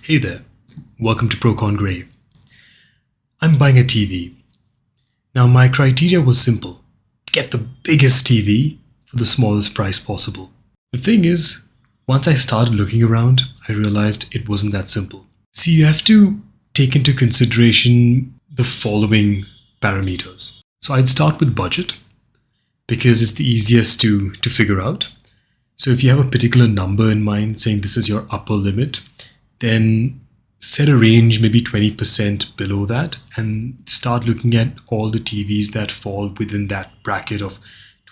Hey there, welcome to Procon Grey. I'm buying a TV. Now my criteria was simple. Get the biggest TV for the smallest price possible. The thing is, once I started looking around, I realized it wasn't that simple. See, you have to take into consideration the following parameters. So I'd start with budget because it's the easiest to figure out. So if you have a particular number in mind saying this is your upper limit, then set a range maybe 20% below that and start looking at all the TVs that fall within that bracket of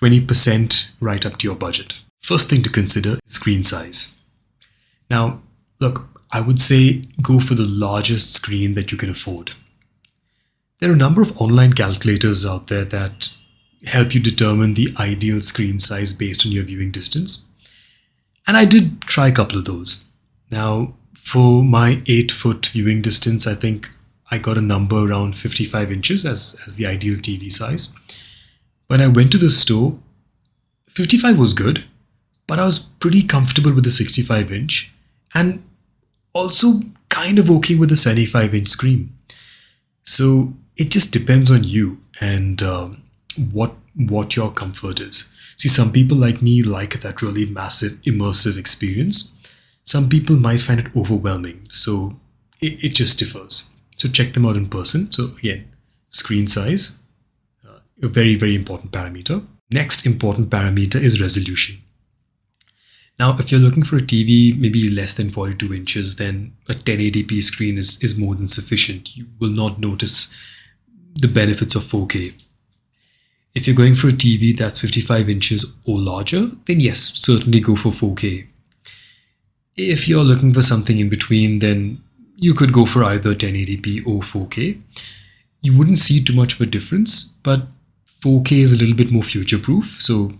20% right up to your budget. First thing to consider is screen size. Now, look, I would say go for the largest screen that you can afford. There are a number of online calculators out there that help you determine the ideal screen size based on your viewing distance. And I did try a couple of those. Now, for my 8-foot viewing distance, I think I got a number around 55 inches as the ideal TV size. When I went to the store, 55 was good, but I was pretty comfortable with the 65 inch and also kind of okay with the 75-inch screen. So it just depends on you and what your comfort is. See, some people like me like that really massive immersive experience. Some people might find it overwhelming, so it just differs. So check them out in person. So again, screen size, a very, very important parameter. Next important parameter is resolution. Now, if you're looking for a TV maybe less than 42 inches, then a 1080p screen is more than sufficient. You will not notice the benefits of 4K. If you're going for a TV that's 55 inches or larger, then yes, certainly go for 4K. If you're looking for something in between, then you could go for either 1080p or 4K. You wouldn't see too much of a difference, but 4K is a little bit more future-proof. So,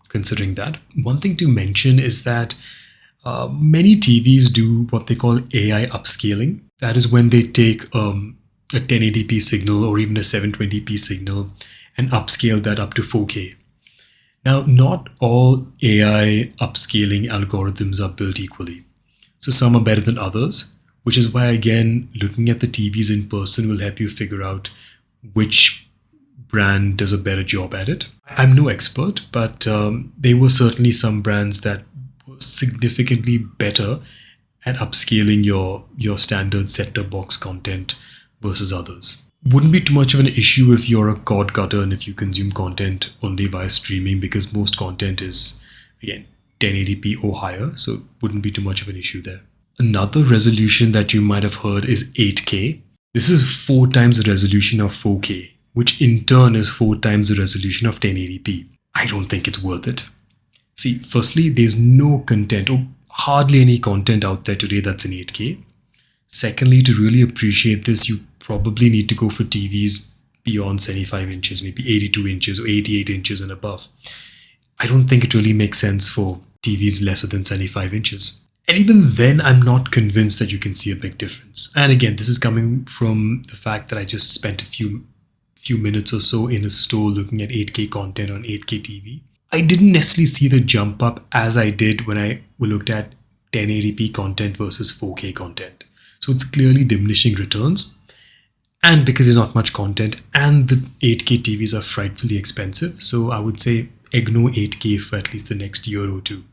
considering that. One thing to mention is that many TVs do what they call AI upscaling. That is when they take a 1080p signal or even a 720p signal and upscale that up to 4K. Now, not all AI upscaling algorithms are built equally. So some are better than others, which is why, again, looking at the TVs in person will help you figure out which brand does a better job at it. I'm no expert, but there were certainly some brands that were significantly better at upscaling your standard set-top box content versus others. Wouldn't be too much of an issue if you're a cord cutter and if you consume content only via streaming, because most content is, again, 1080p or higher, so it wouldn't be too much of an issue there. Another resolution that you might have heard is 8K. This is 4 times the resolution of 4K, which in turn is 4 times the resolution of 1080p. I don't think it's worth it. See, firstly, there's no content or hardly any content out there today that's in 8K. Secondly, to really appreciate this, you probably need to go for TVs beyond 75 inches, maybe 82 inches or 88 inches and above. I don't think it really makes sense for TVs lesser than 75 inches. And even then, I'm not convinced that you can see a big difference. And again, this is coming from the fact that I just spent a few minutes or so in a store looking at 8K content on 8K TV. I didn't necessarily see the jump up as I did when I looked at 1080p content versus 4K content. So it's clearly diminishing returns. And because there's not much content and the 8K TVs are frightfully expensive, so I would say ignore 8K for at least the next year or two.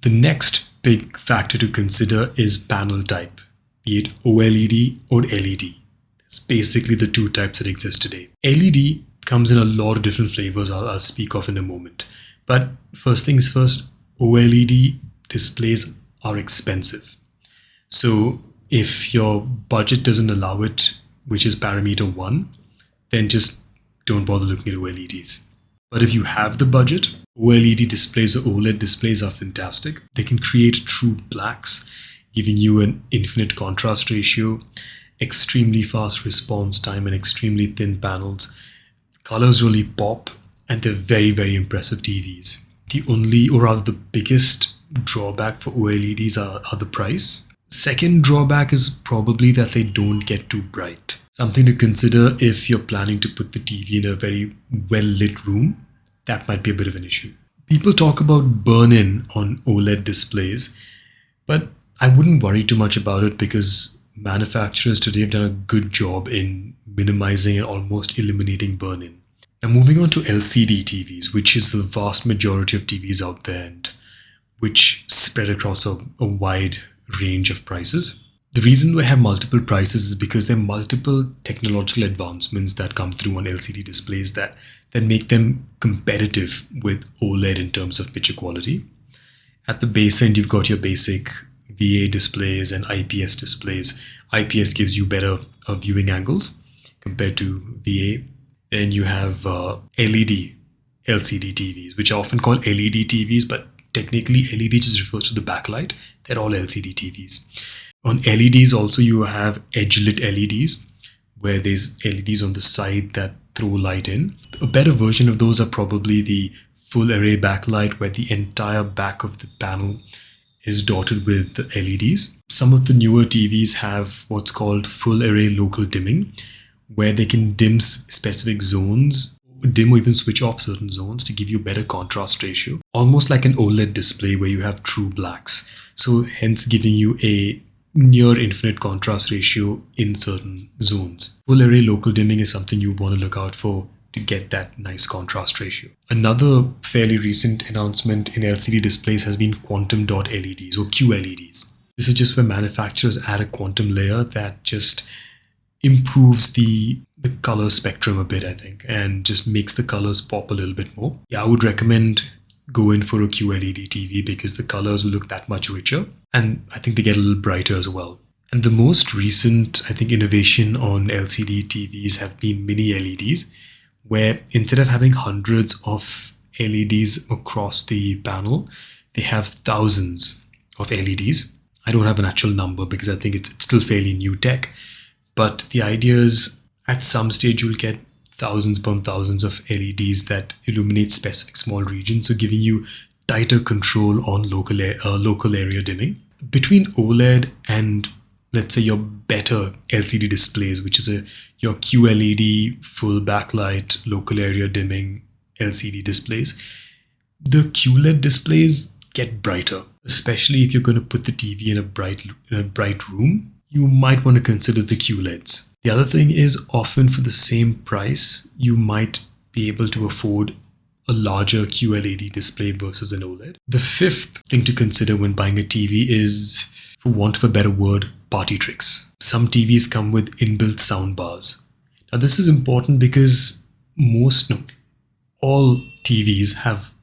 The next big factor to consider is panel type, be it OLED or LED. It's basically the two types that exist today. LED comes in a lot of different flavors I'll speak of in a moment. But first things first, OLED displays are expensive. So if your budget doesn't allow it, which is parameter 1, then just don't bother looking at OLEDs. But if you have the budget, OLED displays or OLED displays are fantastic. They can create true blacks, giving you an infinite contrast ratio, extremely fast response time, and extremely thin panels. Colors really pop, and they're very, very impressive TVs. The only, or rather the biggest drawback for OLEDs are the price. Second drawback is probably that they don't get too bright. Something to consider if you're planning to put the TV in a very well-lit room. That might be a bit of an issue. People talk about burn-in on OLED displays, but I wouldn't worry too much about it because manufacturers today have done a good job in minimizing and almost eliminating burn-in. Now moving on to LCD TVs, which is the vast majority of TVs out there and which spread across a wide range of prices. The reason we have multiple prices is because there are multiple technological advancements that come through on LCD displays that make them competitive with OLED in terms of picture quality. At the base end, you've got your basic VA displays and IPS displays. IPS gives you better viewing angles compared to VA. Then you have LED LCD TVs, which are often called LED TVs, but technically LED just refers to the backlight. They're all LCD TVs. On LEDs also you have edge-lit LEDs, where there's LEDs on the side that throw light in. A better version of those are probably the full array backlight, where the entire back of the panel is dotted with the LEDs. Some of the newer TVs have what's called full array local dimming, where they can dim specific zones, dim or even switch off certain zones to give you a better contrast ratio. Almost like an OLED display where you have true blacks. So hence giving you a near infinite contrast ratio in certain zones. Full array local dimming is something you want to look out for to get that nice contrast ratio. Another fairly recent announcement in LCD displays has been quantum dot LEDs or QLEDs. This is just where manufacturers add a quantum layer that just improves the color spectrum a bit, I think, and just makes the colors pop a little bit more. Yeah, I would recommend go in for a QLED TV because the colors will look that much richer, and I think they get a little brighter as well. And the most recent, I think, innovation on LCD TVs have been mini LEDs, where instead of having hundreds of LEDs across the panel, they have thousands of LEDs. I don't have an actual number because I think it's still fairly new tech, but the idea is at some stage you'll get thousands upon thousands of LEDs that illuminate specific small regions, so giving you tighter control on local area dimming. Between OLED and, let's say, your better LCD displays, which is your QLED full backlight local area dimming LCD displays, the QLED displays get brighter, especially if you're going to put the TV in a bright room. You might want to consider the QLEDs. The other thing is, often for the same price, you might be able to afford a larger QLED display versus an OLED. The fifth thing to consider when buying a TV is, for want of a better word, party tricks. Some TVs come with inbuilt sound bars. Now this is important because all TVs have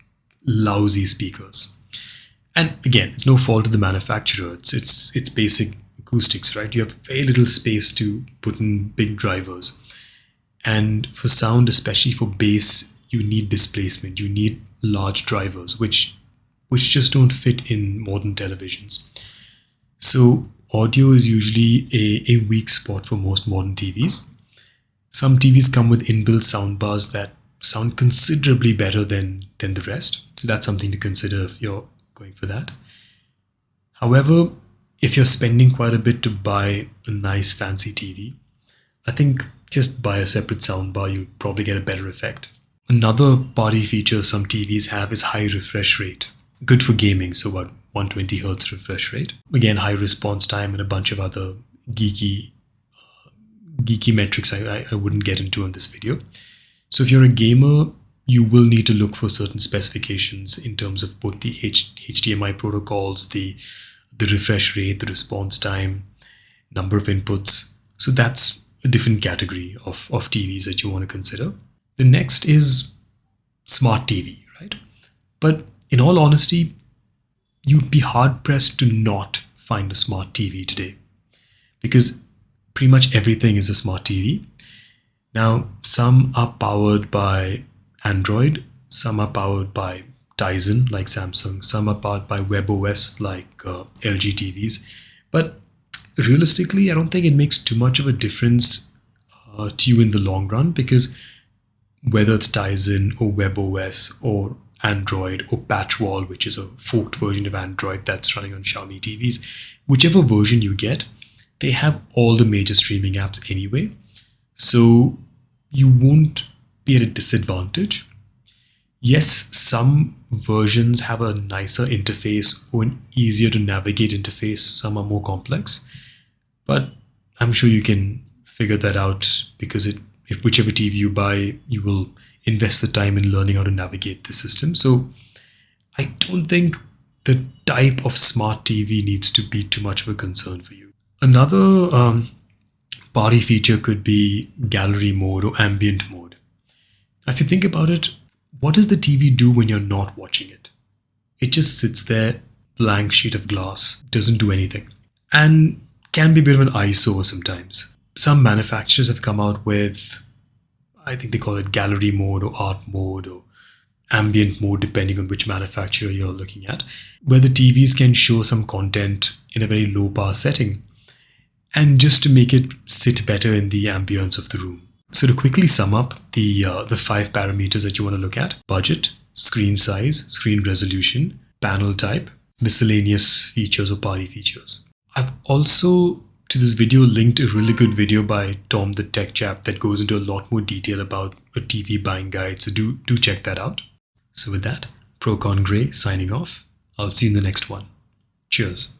lousy speakers. And again, it's no fault of the manufacturer. It's basic acoustics, right? You have very little space to put in big drivers. And for sound, especially for bass, you need displacement. You need large drivers, which just don't fit in modern televisions. So audio is usually a weak spot for most modern TVs. Some TVs come with inbuilt soundbars that sound considerably better than the rest. So that's something to consider if you're going for that. However, if you're spending quite a bit to buy a nice fancy TV, I think just buy a separate soundbar, you'll probably get a better effect. Another party feature some TVs have is high refresh rate. Good for gaming, so about 120 Hz refresh rate. Again, high response time and a bunch of other geeky metrics I wouldn't get into on this video. So if you're a gamer, you will need to look for certain specifications in terms of both the HDMI protocols, the refresh rate, the response time, number of inputs. So that's a different category of TVs that you want to consider. The next is smart TV, right? But in all honesty, you'd be hard pressed to not find a smart TV today, because pretty much everything is a smart TV. Now, some are powered by Android, some are powered by Tizen like Samsung, some are powered by WebOS like LG TVs. But realistically, I don't think it makes too much of a difference to you in the long run, because whether it's Tizen or WebOS or Android or Patchwall, which is a forked version of Android that's running on Xiaomi TVs, whichever version you get, they have all the major streaming apps anyway. So you won't be at a disadvantage. Yes, some versions have a nicer interface or an easier to navigate interface. Some are more complex. But I'm sure you can figure that out because if whichever TV you buy, you will invest the time in learning how to navigate the system. So I don't think the type of smart TV needs to be too much of a concern for you. Another party feature could be gallery mode or ambient mode. If you think about it, what does the TV do when you're not watching it? It just sits there, blank sheet of glass, doesn't do anything, and can be a bit of an eyesore sometimes. Some manufacturers have come out with, I think they call it gallery mode or art mode or ambient mode, depending on which manufacturer you're looking at, where the TVs can show some content in a very low power setting and just to make it sit better in the ambience of the room. So to quickly sum up the 5 parameters that you want to look at: budget, screen size, screen resolution, panel type, miscellaneous features or party features. I've also to this video linked a really good video by Tom the Tech Chap that goes into a lot more detail about a TV buying guide, so do check that out. So with that, ProCon Gray signing off. I'll see you in the next one. Cheers.